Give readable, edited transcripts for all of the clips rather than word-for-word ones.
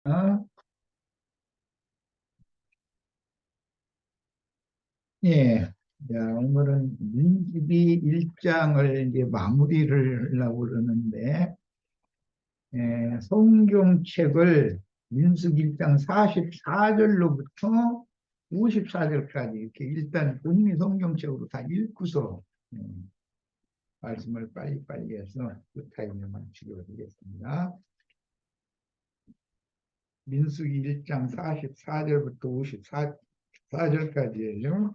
어? 예. 자, 오늘은 민수기 1장을 이제 마무리를 하려고 그러는데, 성경책을 민수기 1장 44절로부터 54절까지 이렇게 일단 본인이 성경책으로 다 읽고서 말씀을 빨리빨리 해서 그 타임에 마치도록 하겠습니다. 민수기 1장 44절부터 54절까지예요.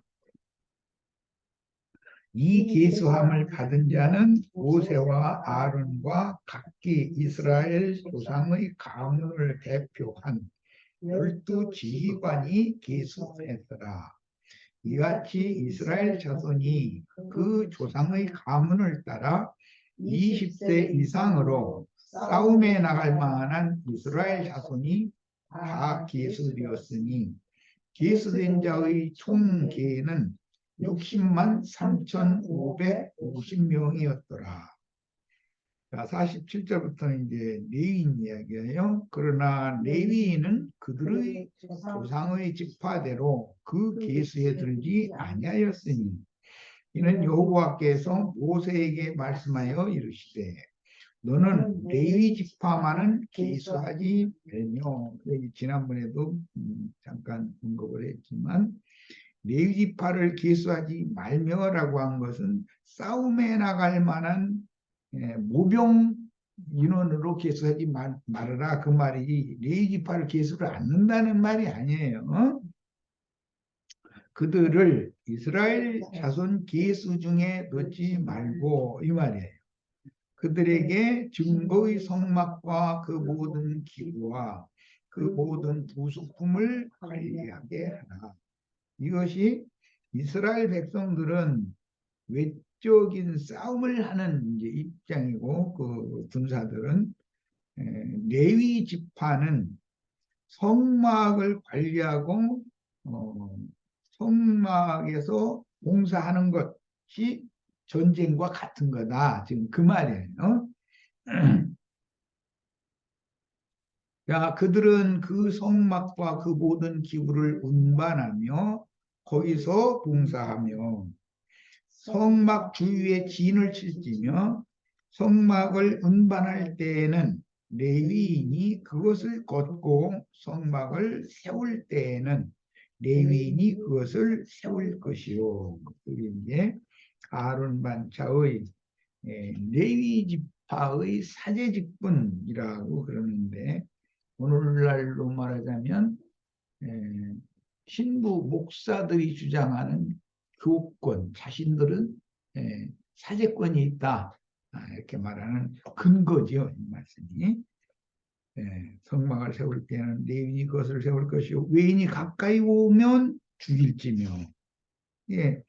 이 계수함을 받은 자는 모세와 아론과 각기 이스라엘 조상의 가문을 대표한 12 지휘관이 계수했더라. 이같이 이스라엘 자손이 그 조상의 가문을 따라 20세 이상으로 싸움에 나갈 만한 이스라엘 자손이 다 계수되었으니 계수된 자의 총 계는 60만 3,550명이었더라. 자, 47절부터는 이제 레위인 이야기예요. 그러나 레위인은 그들의 조상의 지파대로 그 계수에 들지 아니하였으니 이는 여호와께서 모세에게 말씀하여 이르시되 너는 레위 지파만은 계수하지 말며, 여기 지난번에도 잠깐 언급을 했지만 레위 지파를 계수하지 말며라고 한 것은 싸움에 나갈 만한 모병 인원으로 계수하지 말아라 그 말이지, 레위 지파를 계수를 않는다는 말이 아니에요. 그들을 이스라엘 자손 계수 중에 넣지 말고 이 말이에요. 그들에게 증거의 성막과 그 모든 기구와 그 모든 부속품을 관리하게 하라. 이것이 이스라엘 백성들은 외적인 싸움을 하는 이제 입장이고, 그 군사들은 레위 지파는 성막을 관리하고 성막에서 봉사하는 것이 전쟁과 같은 거다. 지금 그 말이에요. 야, 그들은 그 성막과 그 모든 기구를 운반하며 거기서 봉사하며 성막 주위에 진을 칠지며 성막을 운반할 때에는 레위인이 그것을 걷고 성막을 세울 때에는 레위인이 그것을 세울 것이요. 그게 이제 아론 반차의 레위 지파의 사제직분이라고 그러는데, 오늘날로 말하자면 신부 목사들이 주장하는 교권, 자신들은 사제권이 있다, 이렇게 말하는 근거죠, 이 말씀이. 성막을 세울 때는 레위인이 그것을 세울 것이요 외인이 가까이 오면 죽일지며. 예,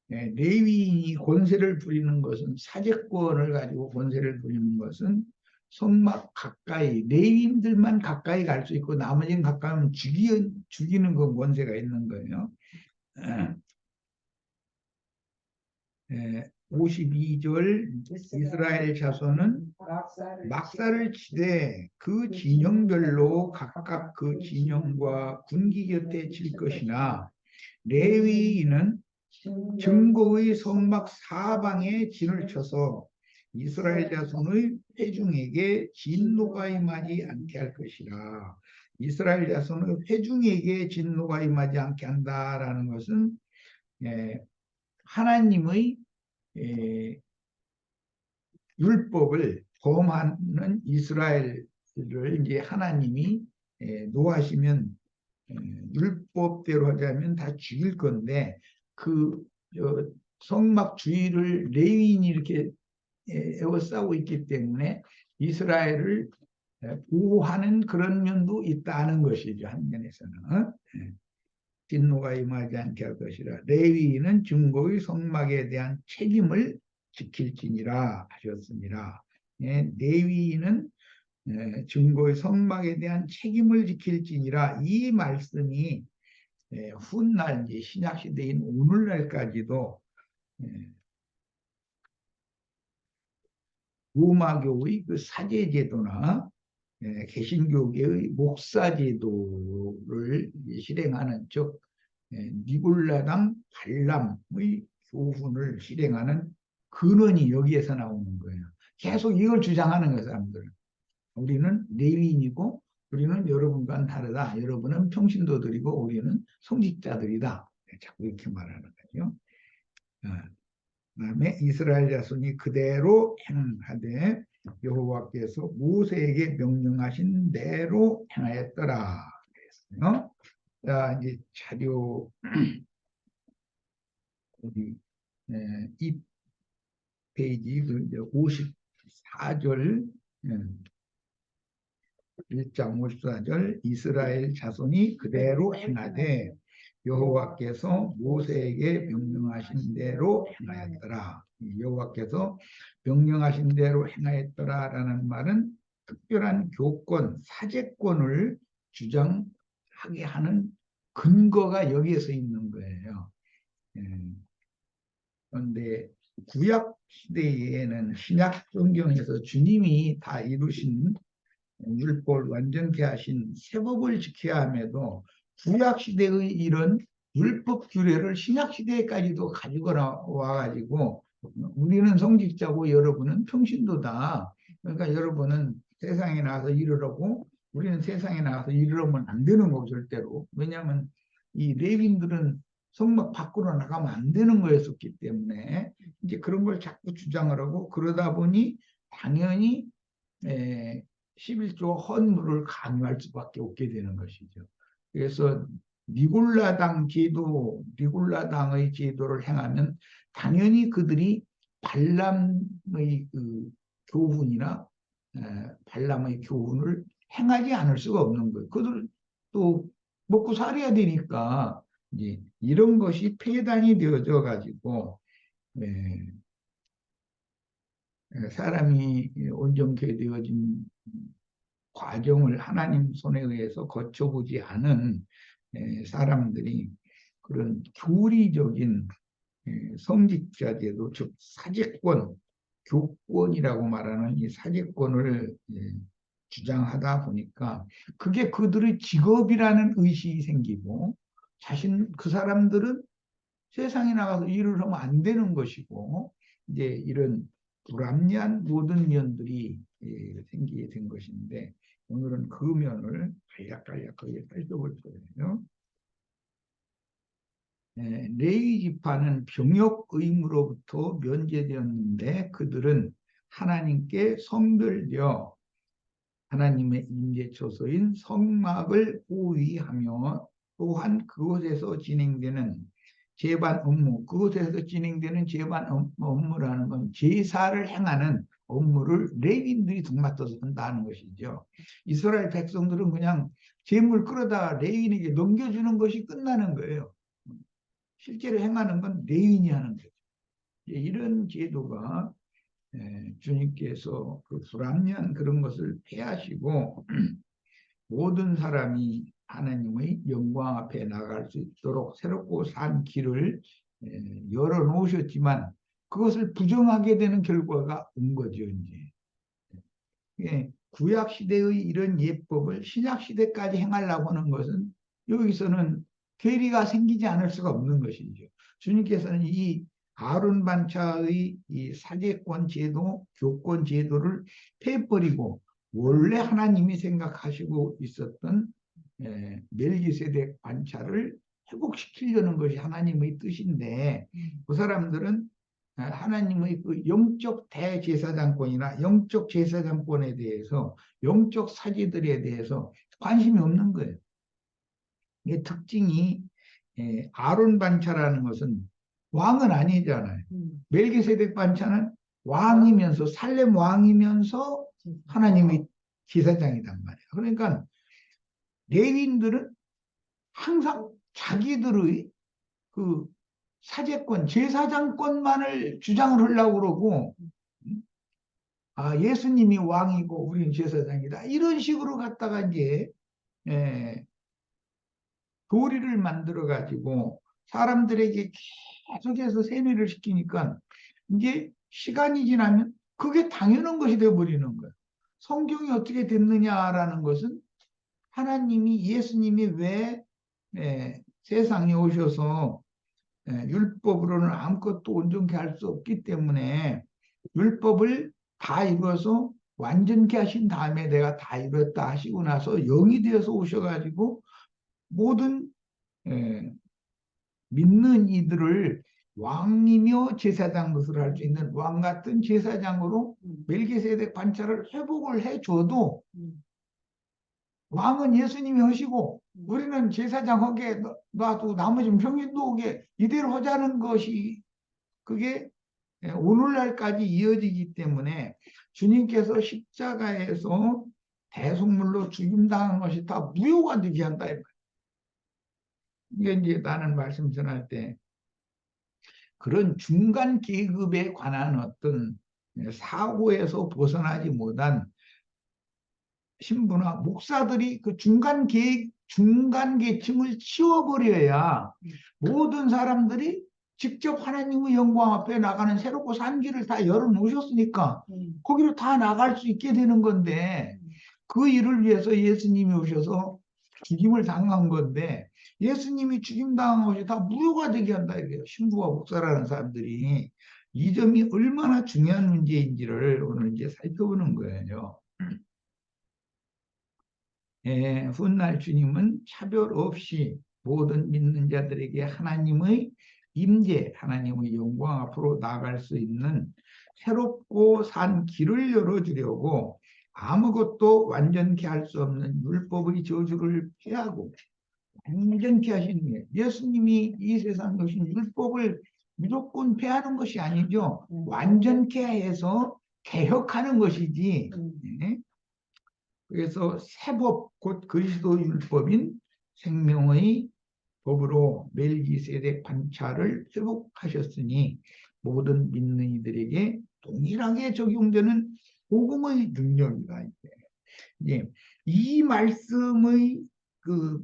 레위인이 권세를 부리는 것은, 사제권을 가지고 권세를 부리는 것은 성막 가까이, 레위인들만 가까이 갈 수 있고 나머지는 가까이면 죽이는 그 권세가 있는 거예요. 52절 이스라엘 자손은 막사를 치되 그 진영별로 각각 그 진영과 군기 곁에 칠 것이나 레위인은 증거의 성막 사방에 진을 쳐서 이스라엘 자손의 회중에게 진노가 임하지 않게 할 것이라. 이스라엘 자손의 회중에게 진노가 임하지 않게 한다라는 것은 하나님의 율법을 범하는 이스라엘을 이제 하나님이 노하시면 율법대로 하자면 다 죽일 건데, 그 성막 주위를 레위인이 이렇게 에워싸고 있기 때문에 이스라엘을 보호하는 그런 면도 있다는 것이죠. 한 면에서는 진노가 임하지 않게 할 것이라. 레위인은 증거의 성막에 대한 책임을 지킬지니라 하셨습니다. 레위인은 증거의 성막에 대한 책임을 지킬지니라, 이 말씀이 훗날 이제 신약 시대인 오늘날까지도 로마교의 그 사제 제도나 개신교계의 목사제도를 실행하는 즉 니골라당 발람의 교훈을 실행하는 근원이 여기에서 나오는 거예요. 계속 이걸 주장하는 거예요, 사람들은. 우리는 레위인이고 우리는 여러분과는 다르다. 여러분은 평신도들이고 우리는 성직자들이다. 자꾸 이렇게 말하는 거죠. 그다음에 이스라엘 자손이 그대로 행하되 여호와께서 모세에게 명령하신 대로 행하였더라. 그랬어요. 자, 이제 자료 우리 이 페이지 54절 1장 54절 이스라엘 자손이 그대로 행하되 여호와께서 모세에게 명령하신 대로 행하였더라. 여호와께서 명령하신 대로 행하였더라라는 말은 특별한 교권, 사제권을 주장하게 하는 근거가 여기에서 있는 거예요. 그런데 구약 시대에는 신약 성경에서 주님이 다 이루신 율법을 완전케 하신 세법을 지켜야 함에도 구약 시대의 이런 율법 규례를 신약 시대까지도 가지고 와가지고 우리는 성직자고 여러분은 평신도다. 그러니까 여러분은 세상에 나와서 이르라고 우리는 세상에 나와서 이르면 안 되는 거고 절대로. 왜냐하면 이 레위인들은 성막 밖으로 나가면 안 되는 거였었기 때문에 이제 그런 걸 자꾸 주장을 하고 그러다 보니 당연히 11조 헌물을 강요할 수밖에 없게 되는 것이죠. 그래서 니골라당 제도, 니골라당의 제도를 행하면 당연히 그들이 발람의 그 교훈이나 발람의 교훈을 행하지 않을 수가 없는 거예요. 그들 또 먹고 살아야 되니까 이제 이런 것이 폐단이 되어져 가지고 사람이 온전케 되어진 과정을 하나님 손에 의해서 거쳐보지 않은 사람들이 그런 교리적인 성직자 제도, 즉 사제권, 교권이라고 말하는 이 사제권을 주장하다 보니까 그게 그들의 직업이라는 의식이 생기고 그 사람들은 세상에 나가서 일을 하면 안 되는 것이고 이제 이런 불합리한 모든 면들이 생기게 된 것인데 오늘은 그 면을 간략간략하게 살펴볼 거예요. 레위 지파는 병역 의무로부터 면제되었는데 그들은 하나님께 성별되어 하나님의 임재처소인 성막을 호위하며 또한 그곳에서 진행되는 제반 업무, 그곳에서 진행되는 제반 업무라는 건 제사를 행하는 업무를 레위인들이 동맡아서 한다는 것이죠. 이스라엘 백성들은 그냥 재물 끌어다 레위인에게 넘겨주는 것이 끝나는 거예요. 실제로 행하는 건 레위인이 하는 거죠. 이런 제도가 주님께서 그 불합리한 그런 것을 폐하시고 모든 사람이 하나님의 영광 앞에 나갈 수 있도록 새롭고 산 길을 열어놓으셨지만 그것을 부정하게 되는 결과가 온 거죠. 이제 구약 시대의 이런 예법을 신약 시대까지 행하려고 하는 것은 여기서는 괴리가 생기지 않을 수가 없는 것이죠. 주님께서는 이 아론 반차의 이 사제권 제도, 교권 제도를 폐버리고 원래 하나님이 생각하시고 있었던 멜기세덱 반차를 회복시키려는 것이 하나님의 뜻인데 그 사람들은 하나님의 그 영적 대제사장권이나 영적 제사장권에 대해서 영적 사제들에 대해서 관심이 없는 거예요. 이 특징이 아론 반차라는 것은 왕은 아니잖아요. 멜기세덱 반차는 왕이면서 살렘 왕이면서 하나님의 제사장이란 말이에요. 그러니까 레위인들은 항상 자기들의 그 사제권, 제사장권만을 주장을 하려고 그러고 예수님이 왕이고 우리는 제사장이다. 이런 식으로 갖다가 이제 교리를 만들어 가지고 사람들에게 계속해서 세뇌를 시키니까 이제 시간이 지나면 그게 당연한 것이 되어버리는 거예요. 성경이 어떻게 됐느냐라는 것은 하나님이 예수님이 왜 세상에 오셔서 율법으로는 아무것도 온전케 할 수 없기 때문에 율법을 다 이루어서 완전케 하신 다음에 내가 다 이뤘다 하시고 나서 영이 되어서 오셔가지고 모든 믿는 이들을 왕이며 제사장 것을 할 수 있는 왕 같은 제사장으로 멜기세덱 반차를 회복을 해줘도 왕은 예수님이 하시고 우리는 제사장 하게 놔두고 나머지 평균도 오게 이대로 하자는 것이 그게 오늘날까지 이어지기 때문에 주님께서 십자가에서 대속물로 죽임당한 것이 다 무효가 되게 한다. 이게 이제 나는 말씀 전할 때 그런 중간 계급에 관한 어떤 사고에서 벗어나지 못한 신부나 목사들이 그 중간 계층을 치워버려야 모든 사람들이 직접 하나님의 영광 앞에 나가는 새롭고 산 길을 다 열어놓으셨으니까 거기로 다 나갈 수 있게 되는 건데 그 일을 위해서 예수님이 오셔서 죽임을 당한 건데 예수님이 죽임 당한 것이 다 무효가 되게 한다 이래요. 신부와 목사라는 사람들이 이 점이 얼마나 중요한 문제인지를 오늘 이제 살펴보는 거예요. 훗날 주님은 차별 없이 모든 믿는 자들에게 하나님의 임재, 하나님의 영광 앞으로 나아갈 수 있는 새롭고 산 길을 열어주려고 아무것도 완전케 할 수 없는 율법의 저주를 피하고 완전케 하시는 거예요. 예수님이 이 세상에 오신 율법을 무조건 폐하는 것이 아니죠. 완전케 해서 개혁하는 것이지. 네? 그래서 새법 곧 그리스도 율법인 생명의 법으로 멜기세덱 반차를 회복하셨으니 모든 믿는 이들에게 동일하게 적용되는 복음의 능력이다. 이제 이 말씀의 그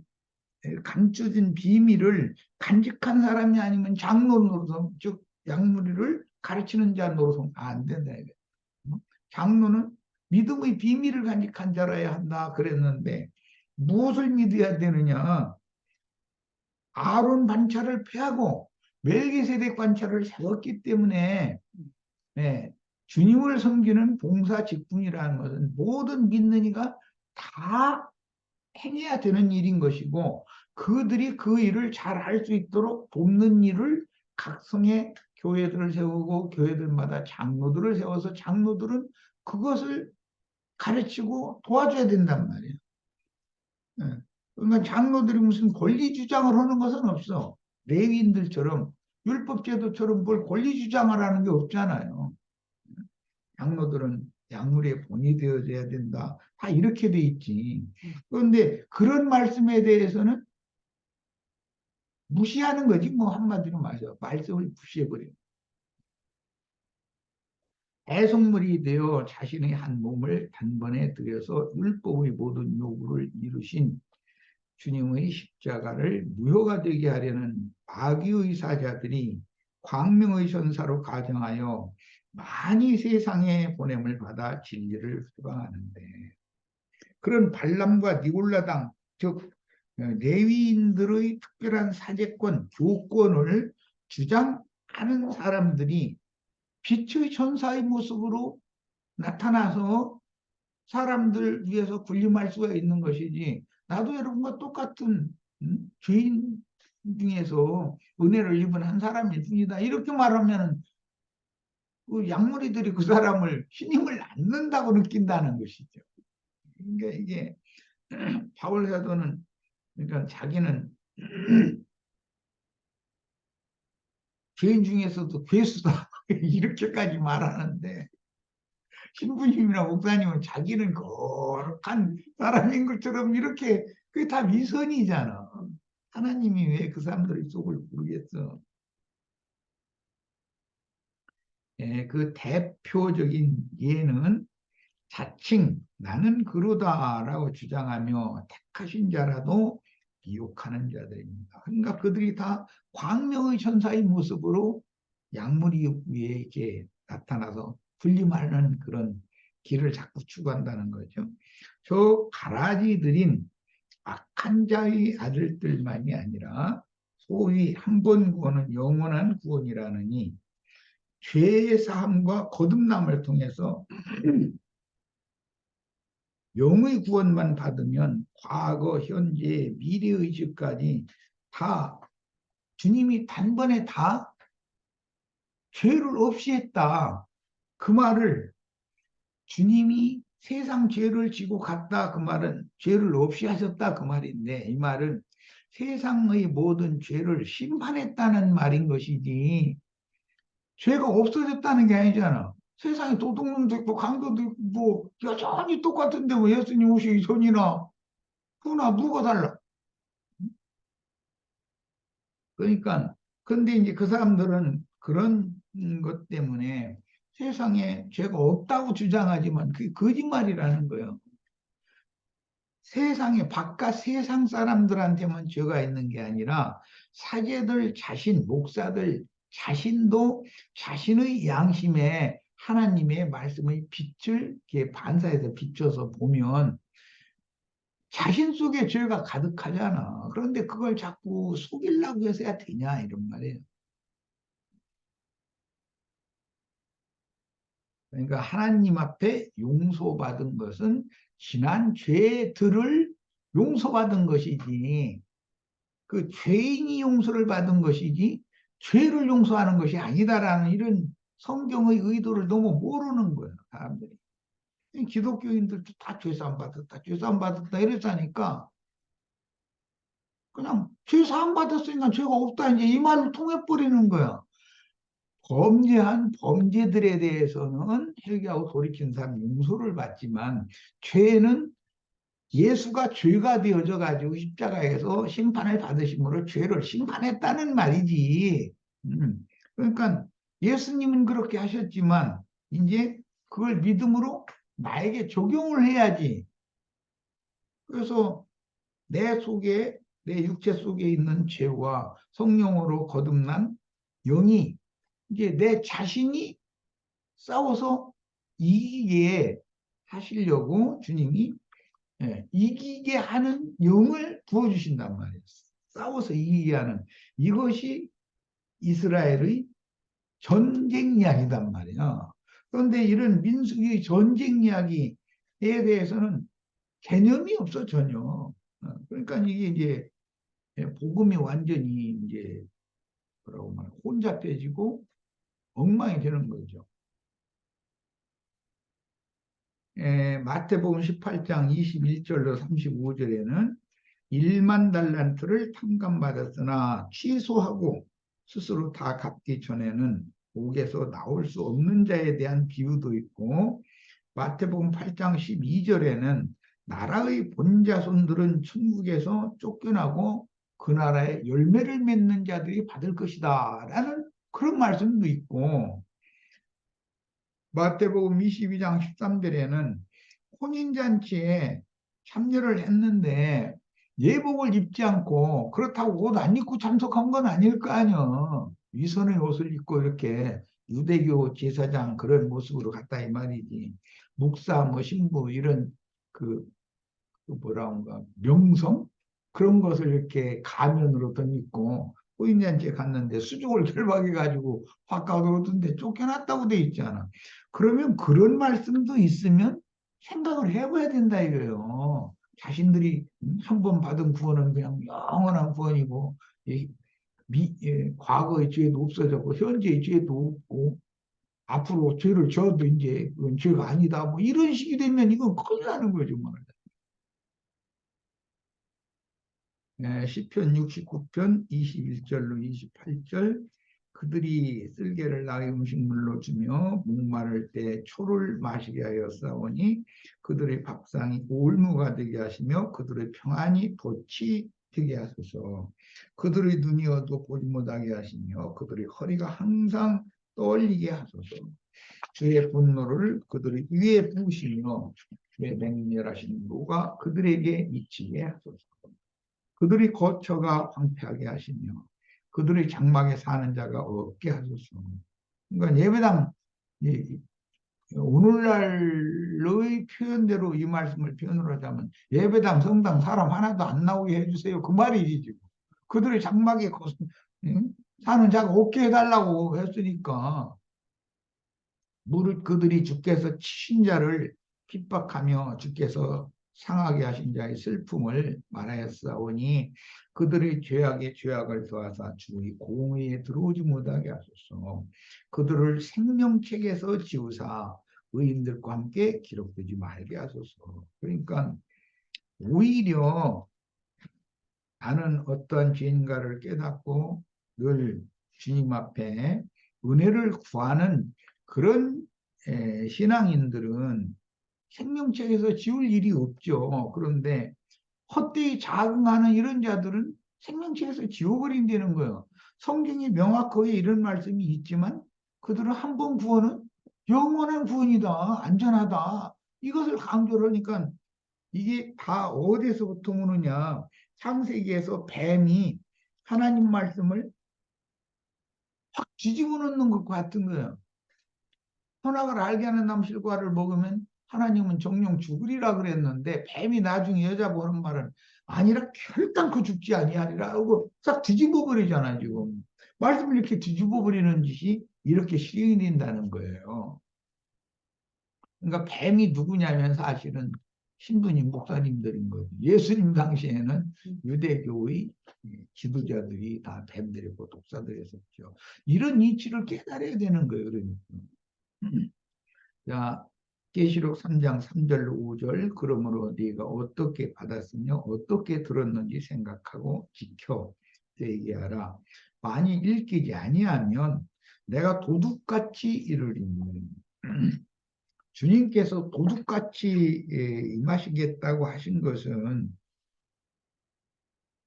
감춰진 비밀을 간직한 사람이 아니면 장로 노릇, 즉 양무리를 가르치는 자 노릇 안 된다. 장로는 믿음의 비밀을 간직한 자라야 한다 그랬는데 무엇을 믿어야 되느냐? 아론 반차를 폐하고 멜기세덱 반차를 세웠기 때문에 주님을 섬기는 봉사 직분이라는 것은 모든 믿는 이가 다 행해야 되는 일인 것이고 그들이 그 일을 잘 할 수 있도록 돕는 일을 각 성의 교회들을 세우고 교회들마다 장로들을 세워서 장로들은 그것을 가르치고 도와줘야 된단 말이에요. 그러니까 장로들이 무슨 권리 주장을 하는 것은 없어. 레위인들처럼 율법제도처럼 뭘 권리 주장을 하는 게 없잖아요. 장로들은 약물의 본이 되어져야 된다. 다 이렇게 돼 있지. 그런데 그런 말씀에 대해서는 무시하는 거지. 뭐 한마디로 말해서 말씀을 무시해버려. 대속물이 되어 자신의 한 몸을 단번에 들여서 율법의 모든 요구를 이루신 주님의 십자가를 무효가 되게 하려는 마귀의 사자들이 광명의 전사로 가정하여 많이 세상에 보냄을 받아 진리를 회방하는데 그런 발람과 니골라당 즉 레위인들의 특별한 사제권, 교권을 주장하는 사람들이 빛의 천사의 모습으로 나타나서 사람들 위해서 군림할 수가 있는 것이지 나도 여러분과 똑같은 죄인 중에서 은혜를 입은 한 사람일 뿐이다 이렇게 말하면 그 양무리들이 그 사람을 신임을 않는다고 느낀다는 것이죠. 그러니까 이게 바울 사도는 그러니까 자기는 죄인 중에서도 괴수다 이렇게까지 말하는데 신부님이나 목사님은 자기는 거룩한 사람인 것처럼 이렇게 그게 다 위선이잖아. 하나님이 왜 그 사람들의 속을 모르겠어. 그 대표적인 예는 자칭 나는 그러다라고 주장하며 택하신 자라도 미혹하는 자들입니다. 그러니까 그들이 다 광명의 천사의 모습으로 양무리 위에 이렇게 나타나서 군림하는 그런 길을 자꾸 추구한다는 거죠. 저 가라지들인 악한 자의 아들들만이 아니라 소위 한 번 구원은 영원한 구원이라느니 죄의 사함과 거듭남을 통해서 영의 구원만 받으면 과거, 현재, 미래의 죄까지 다 주님이 단번에 다 죄를 없이 했다. 그 말을 주님이 세상 죄를 지고 갔다. 그 말은 죄를 없이 하셨다. 그 말인데 이 말은 세상의 모든 죄를 심판했다는 말인 것이지 죄가 없어졌다는 게 아니잖아. 세상에 도둑놈도 있고 강도도 있고 뭐 여전히 똑같은데 뭐 예수님 오시기 전이나 후나 뭐가 달라. 그러니까 근데 이제 그 사람들은 그런 것 때문에 세상에 죄가 없다고 주장하지만 그게 거짓말이라는 거예요. 세상에 바깥 세상 사람들한테만 죄가 있는 게 아니라 사제들 자신, 목사들 자신도 자신의 양심에 하나님의 말씀의 빛을 이렇게 반사해서 비춰서 보면 자신 속에 죄가 가득하잖아. 그런데 그걸 자꾸 속이려고 해서야 되냐 이런 말이에요. 그러니까 하나님 앞에 용서받은 것은 지난 죄들을 용서받은 것이지 그 죄인이 용서를 받은 것이지 죄를 용서하는 것이 아니다라는 이런 성경의 의도를 너무 모르는 거예요, 사람들이. 기독교인들도 다 죄사함 받았다, 죄사함 받았다 이랬다니까 그냥 죄사함 받았으니까 죄가 없다 이제 이 말로 통해버리는 거야. 범죄한 범죄들에 대해서는 회개하고 돌이킨 사람 용서를 받지만 죄는 예수가 죄가 되어져 가지고 십자가에서 심판을 받으심으로 죄를 심판했다는 말이지. 그러니까 예수님은 그렇게 하셨지만 이제 그걸 믿음으로 나에게 적용을 해야지. 그래서 내 속에 내 육체 속에 있는 죄와 성령으로 거듭난 영이 이제 내 자신이 싸워서 이기게 하시려고 주님이 이기게 하는 영을 부어주신단 말이에요. 싸워서 이기게 하는 이것이 이스라엘의 전쟁 이야기단 말이에요. 그런데 이런 민수기의 전쟁 이야기에 대해서는 개념이 없어 전혀. 그러니까 이게 이제 복음이 완전히 이제 뭐라고 말해 혼잡해지고 엉망이 되는 거죠. 마태복음 18장 21절로 35절에는 1만 달란트를 탕감받았으나 취소하고 스스로 다 갚기 전에는 옥에서 나올 수 없는 자에 대한 비유도 있고 마태복음 8장 12절에는 나라의 본자손들은 천국에서 쫓겨나고 그 나라의 열매를 맺는 자들이 받을 것이다 라는 그런 말씀도 있고 마태복음 22장 13절에는 혼인잔치에 참여를 했는데 예복을 입지 않고 그렇다고 옷 안 입고 참석한 건 아닐 거 아니야. 위선의 옷을 입고 이렇게 유대교 제사장 그런 모습으로 갔다 이 말이지. 목사 뭐 신부 이런 그, 그 뭐라 그런가 명성 그런 것을 이렇게 가면으로 덧입고 호인잔치에 갔는데 수족을 결박해 가지고 화가로 오던데 쫓겨났다고 돼 있잖아. 그러면 그런 말씀도 있으면 생각을 해봐야 된다 이거예요. 자신들이 한 번 받은 구원은 그냥 영원한 구원이고 과거의 죄도 없어졌고 현재의 죄도 없고 앞으로 죄를 져도 이제 그건 죄가 아니다 뭐 이런 식이 되면 이건 큰일 나는 거죠. 뭐. 시편 69편 21절로 28절 그들이 쓸개를 나의 음식물로 주며 목마를 때 초를 마시게 하여 싸우니 그들의 밥상이 올무가 되게 하시며 그들의 평안이 돛이 되게 하소서. 그들의 눈이 어두워 보지 못하게 하시며 그들의 허리가 항상 떨리게 하소서. 주의 분노를 그들의 위에 부으시며 주의 맹렬하신 노가 그들에게 미치게 하소서. 그들이 거처가 황폐하게 하시며 그들의 장막에 사는 자가 없게 하소서. 그러니까 예배당 오늘날의 표현대로 이 말씀을 표현을 하자면 예배당, 성당 사람 하나도 안 나오게 해주세요. 그 말이지 지금. 그들의 장막에 응? 사는 자가 없게 해달라고 했으니까 무릇 그들이 주께서 치신 자를 핍박하며 주께서 상하게 하신 자의 슬픔을 말하였사오니 그들의 죄악에 죄악을 더하사 주의 공의에 들어오지 못하게 하소서. 그들을 생명책에서 지우사 의인들과 함께 기록되지 말게 하소서. 그러니까 오히려 나는 어떠한 죄인가를 깨닫고 늘 주님 앞에 은혜를 구하는 그런 신앙인들은 생명책에서 지울 일이 없죠. 그런데 헛되이 자긍하는 이런 자들은 생명책에서 지워버린다는 거예요. 성경이 명확하게 이런 말씀이 있지만 그들은 한 번 구원은 영원한 구원이다. 안전하다. 이것을 강조를 하니까 이게 다 어디서부터 오느냐. 창세기에서 뱀이 하나님 말씀을 확 뒤집어 놓는 것 같은 거예요. 선악을 알게 하는 나무실과를 먹으면 하나님은 정령 죽으리라 그랬는데 뱀이 나중에 여자 보는 말은 아니라 결단코 죽지 아니하리라 하고 싹 뒤집어 버리잖아 지금. 말씀을 이렇게 뒤집어 버리는 짓이 이렇게 실행이 된다는 거예요. 그러니까 뱀이 누구냐면 사실은 신부님 목사님들인 거죠. 예수님 당시에는 유대교의 지도자들이 다 뱀들이고 독사들이었었죠. 이런 이치를 깨달아야 되는 거예요. 그러니까. 자, 계시록 3장 3절 5절 그러므로 네가 어떻게 받았으며 어떻게 들었는지 생각하고 지켜 얘기하라. 만일 읽히지 아니하면 내가 도둑같이 이르리니 주님께서 도둑같이 임하시겠다고 하신 것은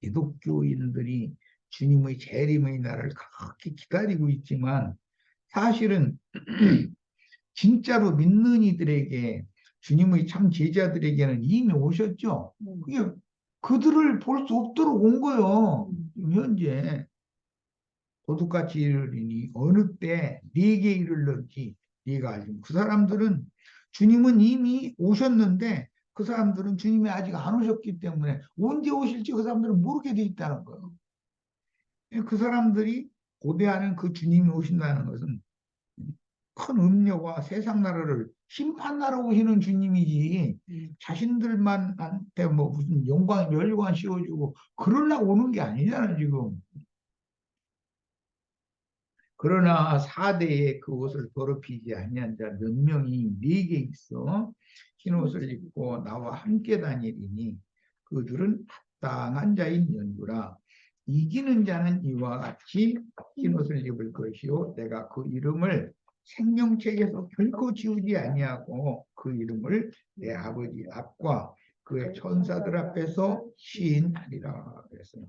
기독교인들이 주님의 재림의 날을 그렇게 기다리고 있지만 사실은 진짜로 믿는 이들에게 주님의 참 제자들에게는 이미 오셨죠. 그게 그들을 볼 수 없도록 온 거예요. 지금 현재 도둑같이 이르리니 어느 때 네게 이르렀지 네가 알지. 그 사람들은 주님은 이미 오셨는데 그 사람들은 주님이 아직 안 오셨기 때문에 언제 오실지 그 사람들은 모르게 돼 있다는 거예요. 그 사람들이 고대하는 그 주님이 오신다는 것은 큰 음료와 세상 나라를 심판하러 오시는 주님이지 자신들만한테 뭐 무슨 영광 멸관 씌워주고 그러려고 오는 게 아니잖아 지금. 그러나 4대에 그 옷을 더럽히지 아니한 자 몇 명이 네게 있어 흰 옷을 입고 나와 함께 다니리니 그들은 합당한 자인 연구라. 이기는 자는 이와 같이 흰 옷을 입을 것이요 내가 그 이름을 생명책에서 결코 지우지 아니하고 그 이름을 내 아버지 앞과 그의 천사들 앞에서 시인하리라 그랬어요.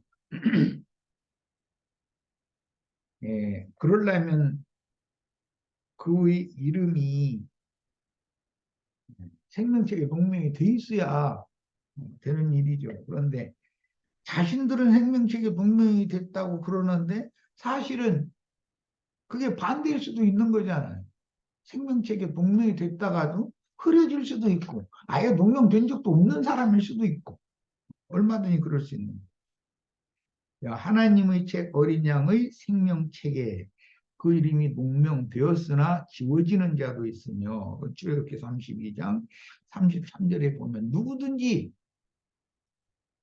예, 그러려면 그의 이름이 생명책에 동명이 돼 있어야 되는 일이죠. 그런데 자신들은 생명책에 동명이 됐다고 그러는데 사실은 그게 반대일 수도 있는 거잖아요. 생명책에 동명이 됐다가도 흐려질 수도 있고 아예 동명된 적도 없는 사람일 수도 있고 얼마든지 그럴 수 있는 거예요. 하나님의 책 어린 양의 생명책에 그 이름이 농명되었으나 지워지는 자도 있으며 출애굽기 32장 33절에 보면 누구든지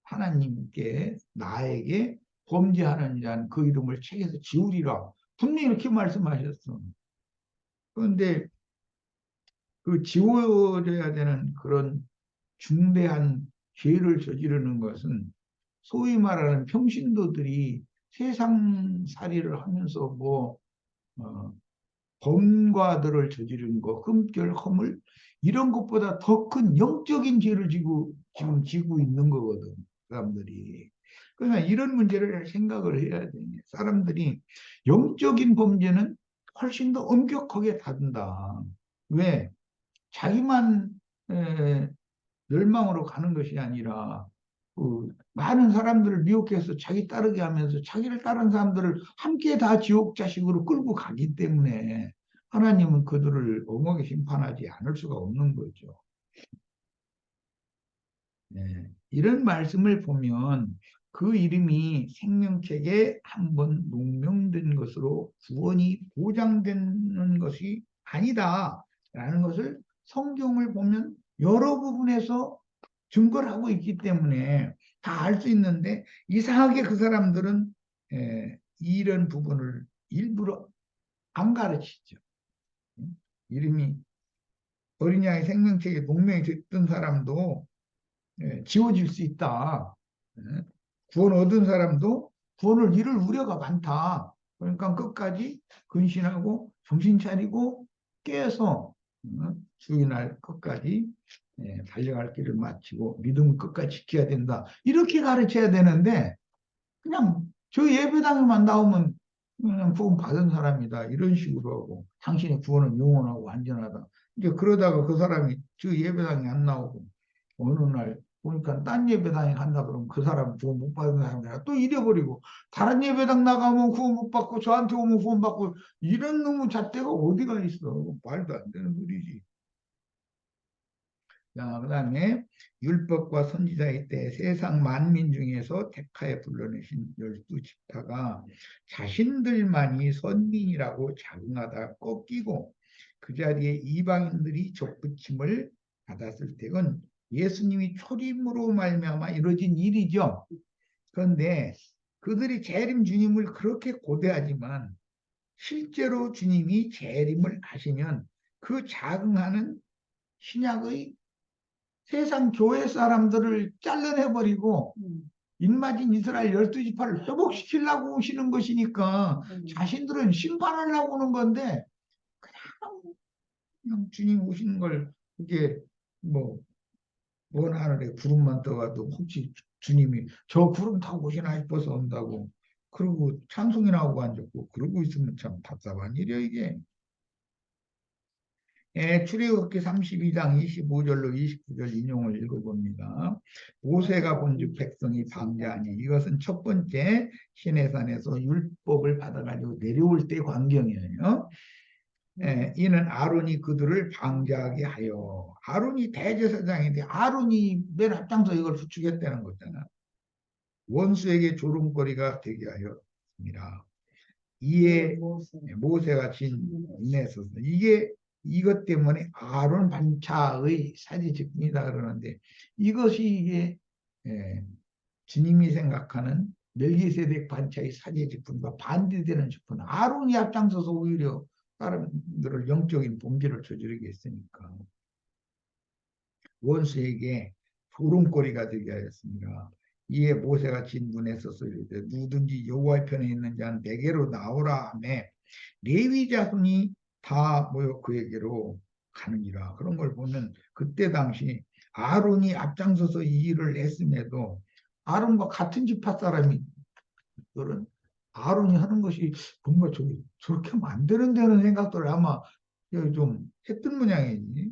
하나님께 나에게 범죄하는 자는 그 이름을 책에서 지우리라 분명히 이렇게 말씀하셨어. 그런데 그 지워져야 되는 그런 중대한 죄를 저지르는 것은 소위 말하는 평신도들이 세상살이를 하면서 뭐 어, 범과들을 저지른 거, 끔결, 허물 이런 것보다 더 큰 영적인 죄를 지금 지고 있는 거거든, 사람들이. 그러나 이런 문제를 생각을 해야 돼. 사람들이 영적인 범죄는 훨씬 더 엄격하게 다룬다. 왜? 자기만 멸망으로 가는 것이 아니라 그 많은 사람들을 미혹해서 자기 따르게 하면서 자기를 따른 사람들을 함께 다 지옥 자식으로 끌고 가기 때문에 하나님은 그들을 엄하게 심판하지 않을 수가 없는 거죠. 네. 이런 말씀을 보면 그 이름이 생명책에 한번 농명된 것으로 구원이 보장되는 것이 아니다라는 것을 성경을 보면 여러 부분에서 증거를 하고 있기 때문에 다 알 수 있는데 이상하게 그 사람들은 이런 부분을 일부러 안 가르치죠. 이름이 어린 양의 생명책에 농명이 됐던 사람도 지워질 수 있다. 구원 얻은 사람도 구원을 잃을 우려가 많다. 그러니까 끝까지 근신하고 정신 차리고 깨서 주인할 끝까지 달려갈 길을 마치고 믿음을 끝까지 지켜야 된다. 이렇게 가르쳐야 되는데 그냥 저 예배당에만 나오면 그냥 구원 받은 사람이다. 이런 식으로 하고 당신의 구원은 영원하고 완전하다. 이제 그러다가 그 사람이 저 예배당에 안 나오고 어느 날 보니까 딴 예배당에 간다 그러면 그 사람 구원 못 받은 사람이라 또 잃어버리고 다른 예배당 나가면 구원 못 받고 저한테 오면 구원 받고 이런 놈의 잣대가 어디가 있어. 말도 안 되는 소리지. 자, 그다음에 율법과 선지자의 때 세상 만민 중에서 택하여 불러내신 12지파가 자신들만이 선민이라고 자긍하다 꺾이고 그 자리에 이방인들이 접붙임을 받았을 때는 예수님이 초림으로 말미암아 이루어진 일이죠. 그런데 그들이 재림 주님을 그렇게 고대하지만 실제로 주님이 재림을 하시면 그 자긍하는 신약의 세상 교회 사람들을 잘라내버리고 인마진 이스라엘 12지파를 회복시키려고 오시는 것이니까 자신들은 심판하려고 오는 건데 그냥 주님 오시는 걸 그게 뭐 먼 하늘에 구름만 떠가도 혹시 주님이 저 구름 타고 오시나 싶어서 온다고 그러고 찬송이나 하고 앉았고 그러고 있으면 참 답답한 일이야 이게. 출애굽기 32장 25절로 29절 인용을 읽어봅니다. 모세가 본즉 백성이 방자하니 이것은 첫 번째 시내산에서 율법을 받아가지고 내려올 때 광경이에요. 이는 아론이 그들을 방자하게 하여 아론이 대제사장인데 아론이 맨 앞장서 이걸 부추겼다는 거잖아. 원수에게 조롱거리가 되게 하였습니다. 이에 모세가 진 인에서 이게 이것 때문에 아론 반차의 사지직분이다 그러는데 이것이 이게 주님이 생각하는 멜기세덱 반차의 사지직분과 반대되는 직분. 아론이 앞장서서 오히려 사람들을 영적인 범죄를 저지르게 했으니까 원수에게 조롱거리가 되게 하였습니다. 이에 모세가 진문에 서서 이르되 누구든지 여호와의 편에 있는 자는 내게로 나오라 하매 레위 자손이 다 모여 그에게로 가느니라. 그런 걸 보면 그때 당시 아론이 앞장서서 이 일을 했음에도 아론과 같은 지파 사람이 그런 아론이 하는 것이 뭔가 저렇게 하면 안 되는다는 생각들을 아마 좀 했던 모양이지.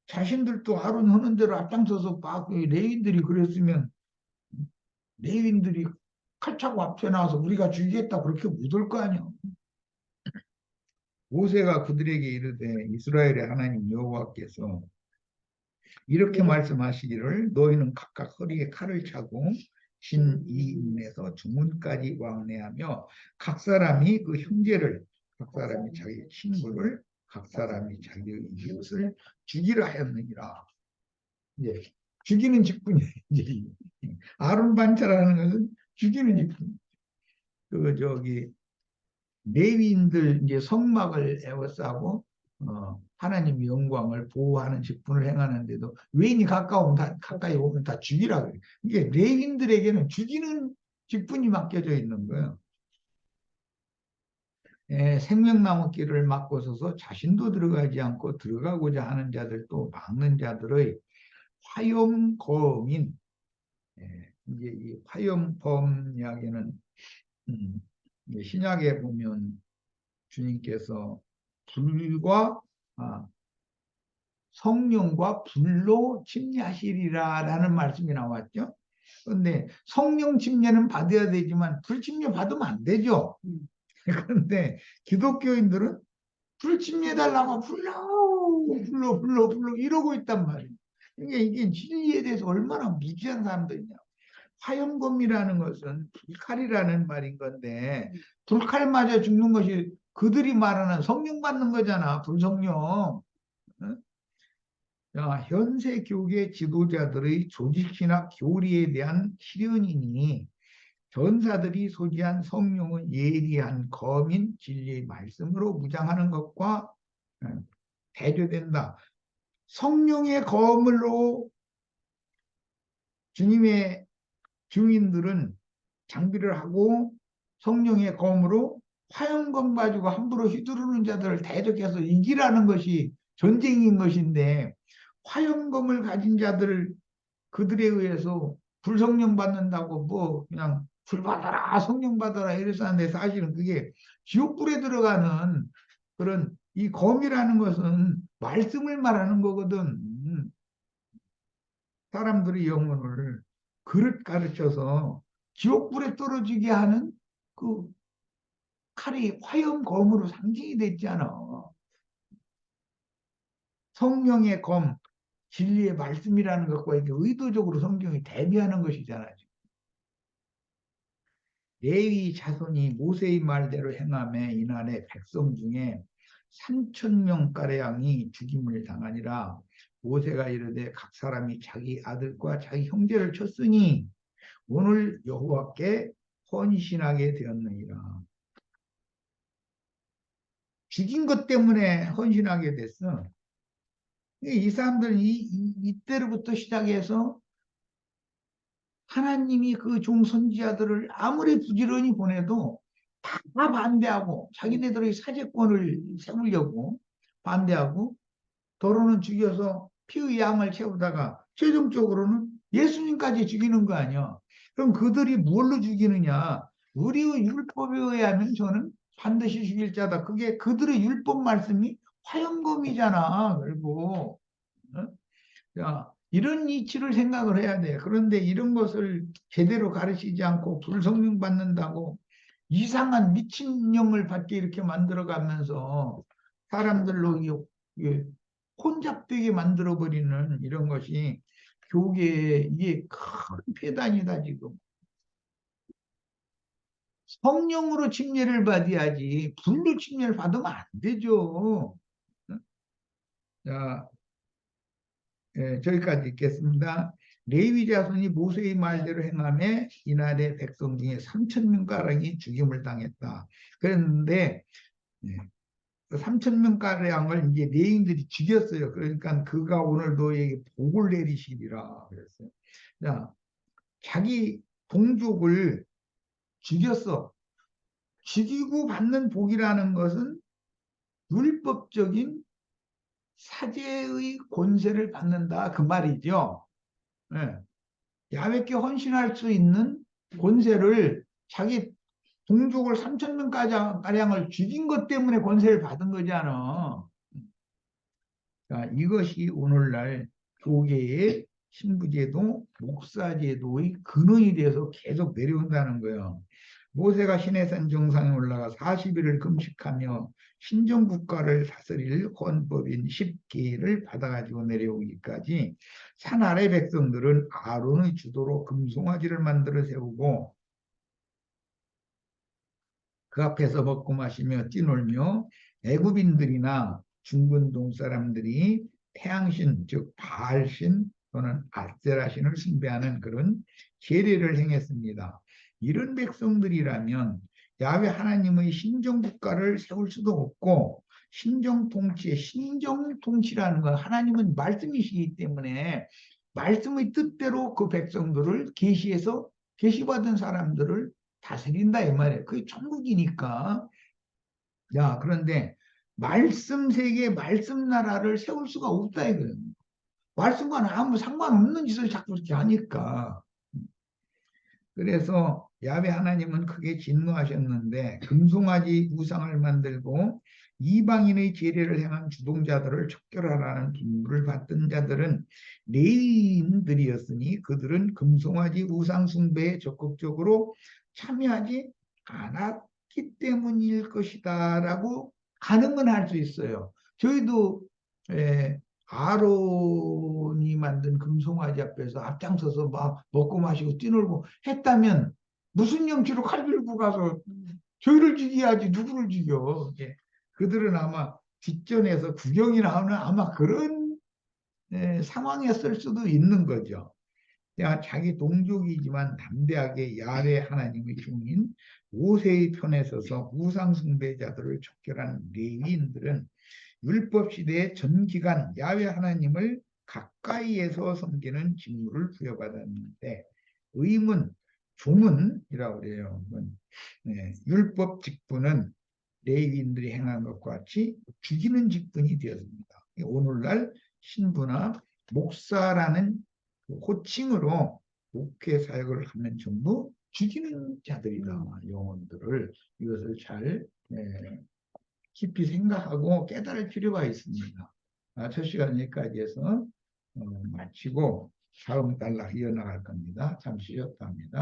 자신들도 아론이 하는 대로 앞장서서 막 레위인들이 그랬으면 레위인들이 칼 차고 앞에 나와서 우리가 죽이겠다 그렇게 묻을 거 아니야. 모세가 그들에게 이르되 이스라엘의 하나님 여호와께서 이렇게 말씀하시기를 너희는 각각 허리에 칼을 차고 신이인에서 중문까지 왕래하며 각 사람이 그 형제를 각 사람이 자기 친구를 각 사람이 자기의 이웃을 죽이라 하였느니라. 예, 죽이는 직분이에요. 이제 아론 반차라는 것은 죽이는 직분. 그 저기 레위인들 이제 성막을 에워싸고 하나님의 영광을 보호하는 직분을 행하는데도 외인이 가까이 오면 다 죽이라 그래. 이게 레위인들에게는 죽이는 직분이 맡겨져 있는 거예요. 생명나무 길을 막고 서서 자신도 들어가지 않고 들어가고자 하는 자들도 막는 자들의 화염검인 이제 이 화염검 이야기는 신약에 보면 주님께서 불과 성령과 불로 침례하시리라라는 말씀이 나왔죠. 그런데 성령 침례는 받아야 되지만 불 침례 받으면 안 되죠. 그런데 기독교인들은 불 침례해달라고 불러 이러고 있단 말이에요. 이게 진리에 대해서 얼마나 무지한 사람들이냐. 화염검이라는 것은 불칼이라는 말인 건데 불칼 맞아 죽는 것이 그들이 말하는 성령 받는 거잖아. 불성령. 응? 자, 현세 교계 지도자들의 조직이나 교리에 대한 실현이니 전사들이 소지한 성령은 예리한 검인 진리의 말씀으로 무장하는 것과 대조된다. 성령의 검으로 주님의 증인들은 장비를 하고 성령의 검으로 화염검 가지고 함부로 휘두르는 자들을 대적해서 이기라는 것이 전쟁인 것인데 화염검을 가진 자들을 그들에 의해서 불성령 받는다고 뭐 그냥 불 받아라 성령 받아라 이래서 하는데 사실은 그게 지옥불에 들어가는 그런 이 검이라는 것은 말씀을 말하는 거거든. 사람들의 영혼을 그릇 가르쳐서 지옥불에 떨어지게 하는 그 칼이 화염검으로 상징이 됐잖아. 성령의 검, 진리의 말씀이라는 것과 이게 의도적으로 성경이 대비하는 것이잖아요. 레위 자손이 모세의 말대로 행함에 이날에 백성 중에 3,000명가량이 죽임을 당하니라. 모세가 이르되 각 사람이 자기 아들과 자기 형제를 쳤으니 오늘 여호와께 헌신하게 되었느니라. 죽인 것 때문에 헌신하게 됐어. 이 사람들은 이때로부터 시작해서 하나님이 그 종선지자들을 아무리 부지런히 보내도 다 반대하고 자기네들의 사제권을 세우려고 반대하고 도로는 죽여서 피의 양을 채우다가 최종적으로는 예수님까지 죽이는 거 아니야. 그럼 그들이 뭘로 죽이느냐? 우리의 율법에 의하면 저는 반드시 죽일 자다. 그게 그들의 율법 말씀이 화염검이잖아. 그리고 어? 자, 이런 이치를 생각을 해야 돼. 그런데 이런 것을 제대로 가르치지 않고 불성령 받는다고 이상한 미친령을 받게 이렇게 만들어가면서 사람들로 혼잡되게 만들어버리는 이런 것이 교계에 이게 큰 폐단이다, 지금. 성령으로 침례를 받아야지 불로 침례를 받으면 안 되죠. 자, 저기까지 읽겠습니다. 레위 자손이 모세의 말대로 행함에 이날의 백성 중에 3,000명가량이 죽임을 당했다. 그랬는데 3,000명가량을 이제 레위인들이 죽였어요. 그러니까 그가 오늘 너에게 복을 내리시리라 그랬어요. 자, 자기 동족을 죽였어. 죽이고 받는 복이라는 것은 율법적인 사제의 권세를 받는다 그 말이죠. 네. 야훼께 헌신할 수 있는 권세를 자기 동족을 3,000명 가량을 죽인 것 때문에 권세를 받은 거잖아. 자, 이것이 오늘날 교계의 신부제도, 목사제도의 근원이 돼서 계속 내려온다는 거예요. 모세가 시내산 정상에 올라가 40일을 금식하며 신정국가를 다스릴 헌법인 10계를 받아가지고 내려오기까지 산 아래 백성들은 아론의 주도로 금송아지를 만들어 세우고 그 앞에서 먹고 마시며 뛰놀며 애굽인들이나 중근동 사람들이 태양신 즉 바알신 또는 아세라신을 숭배하는 그런 제례를 행했습니다. 이런 백성들이라면 야훼 하나님의 신정국가를 세울 수도 없고 신정통치라는 건 하나님은 말씀이시기 때문에 말씀의 뜻대로 그 백성들을 계시해서 계시받은 사람들을 다스린다 이 말이에요. 그게 천국이니까. 야, 그런데 말씀 세계, 말씀 나라를 세울 수가 없다 이거예요. 말씀과는 아무 상관없는 짓을 자꾸 이렇게 하니까. 그래서 야훼 하나님은 크게 진노하셨는데 금송아지 우상을 만들고 이방인의 제례를 행한 주동자들을 척결하라는 분부를 받던 자들은 레위인들이었으니 그들은 금송아지 우상 숭배에 적극적으로 참여하지 않았기 때문일 것이다 라고 가는 건 할 수 있어요. 저희도 아론이 만든 금송아지 앞에서 앞장서서 막 먹고 마시고 뛰놀고 했다면 무슨 염치로 칼 들고 가서 저희를 죽여야지 누구를 죽여. 그들은 아마 뒷전에서 구경이나 하는 아마 그런 상황이었을 수도 있는 거죠. 자기 동족이지만 담대하게 야훼 하나님의 종인 모세의 편에 서서 우상 숭배자들을 척결한 레위인들은 율법 시대의 전 기간 야훼 하나님을 가까이에서 섬기는 직무를 부여받았는데, 의문 조문이라고 그래요. 율법 직분은 레위인들이 행한 것과 같이 죽이는 직분이 되었습니다. 오늘날 신부나 목사라는 호칭으로 목회 사역을 하면 전부 죽이는 자들이다. 영혼들을 이것을 잘 깊이 생각하고 깨달을 필요가 있습니다. 첫 시간 여기까지 해서 마치고 다음 단락 이어나갈 겁니다. 잠시 쉬었다 합니다.